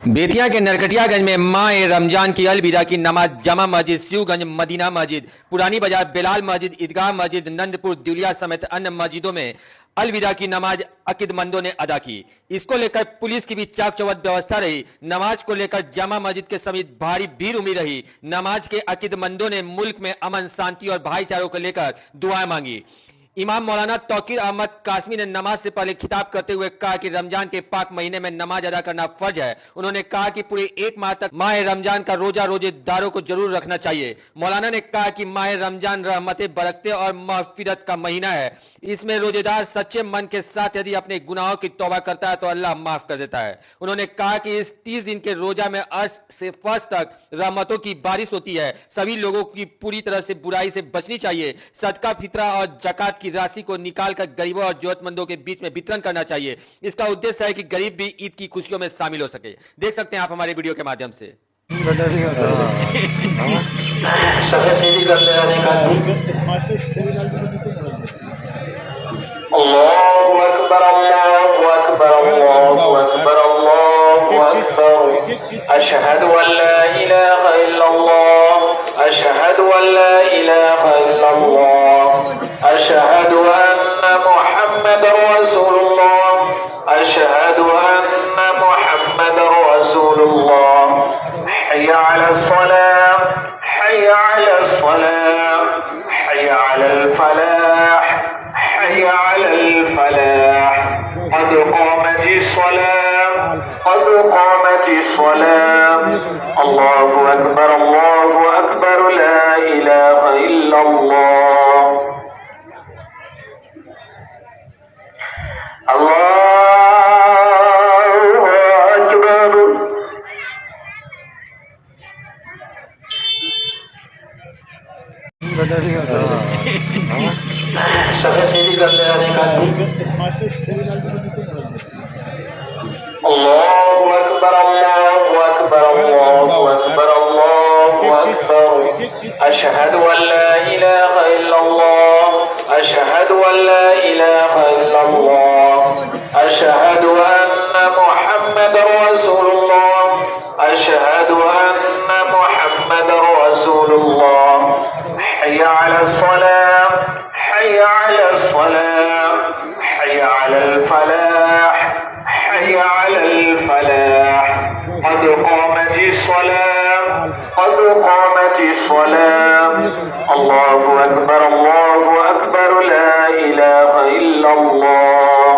बेतिया के नरकटियागंज में माह रमजान की अलविदा की नमाज जमा मस्जिद, शिवगंज मदीना मस्जिद, पुरानी बाजार बेलाल मस्जिद, ईदगाह मस्जिद, नंदपुर दिवलिया समेत अन्य मस्जिदों में अलविदा की नमाज अकीदमंदों ने अदा की। इसको लेकर पुलिस की भी चाक चौबंद व्यवस्था रही। नमाज को लेकर जमा मस्जिद के समीप भारी भीड़ उमड़ी रही। नमाज के अकीदमंदों ने मुल्क में अमन, शांति और भाईचारों को लेकर दुआएं मांगी। इमाम मौलाना तौकीर अहमद कासमी ने नमाज से पहले खिताब करते हुए कहा कि रमजान के पाक महीने में नमाज अदा करना फर्ज है। उन्होंने कहा कि पूरे एक माह तक माह रमजान का रोजा रोजेदारों को जरूर रखना चाहिए। मौलाना ने कहा कि माह रमजान रहमतें, बरकतें और मग़फ़िरत का महीना है। इसमें रोजेदार सच्चे मन के साथ यदि अपने गुनाहों की तौबा करता है तो अल्लाह माफ कर देता है। उन्होंने कहा कि इस 30 दिन के रोजा में अर्श से फर्श तक रहमतों की बारिश होती है। सभी लोगों की पूरी तरह से बुराई से बचनी चाहिए। सदका, फितरा और ज़कात की राशि को निकालकर गरीबों और जरूरतमंदों के बीच में वितरण करना चाहिए। इसका उद्देश्य है कि गरीब भी ईद की खुशियों में शामिल हो सके। देख सकते हैं आप हमारे वीडियो के माध्यम से। अल्लाहु अकबर, अल्लाहु अकबर, अल्लाहु अकबर, अल्लाहु अकबर। अशहदु अल्ला इलाहा इल्लल्लाह, अशहदु अल्ला इलाहा इल्लल्लाह, अशहदु अन्ना मुहम्मदर रसूलुल्लाह, अशहदु अन्ना मुहम्मदर रसूलुल्लाह। हय्या अलस सलाह, हय्या अलस सलाह, हय्या अलल फलाह, हय्या अलल फलाह। قد قامت الصلاة، قد قامت الصلاة। الله أكبر، الله أكبر، لا إله إلا الله، الله أكبر। अल्लाहु अकबर, अल्लाहु अकबर, अल्लाहु अकबर, अल्लाहु अकबर। अशहदु अल्ला इलाहा इल्लल्लाह, अशहदु अल्ला इलाहा इल्लल्लाह, अशहदु अन्ना मुहम्मदर रसूलुल्लाह, अशहदु अन्ना मुहम्मदर रसूलुल्लाह। हय्या अलस सलाह, हय्या अलस सलाह, हय्या अलल फलाह, हय्या अलल फलाह। قد قامت الصلاة، قد قامت الصلاة। الله أكبر، الله أكبر، لا إله إلا الله،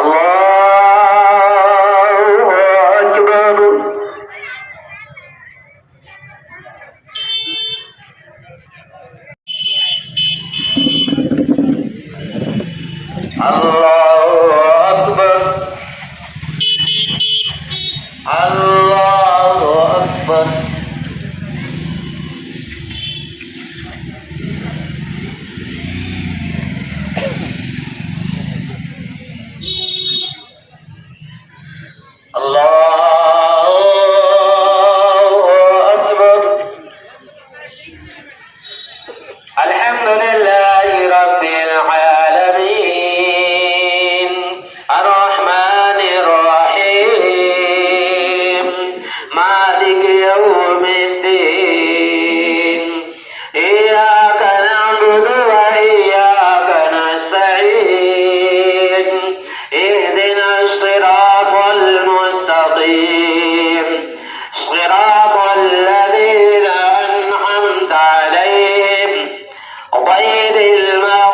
الله أكبر। الله أكبر، الله أكبر। الله أكبر। الحمد لله رب العالمين، الرحمن الرحيم، مالك يوم الدين، إياك نعبد وإياك نستعين، اهدنا الصراط المستقيم، صراط الذين أنعمت عليهم غير المغضوب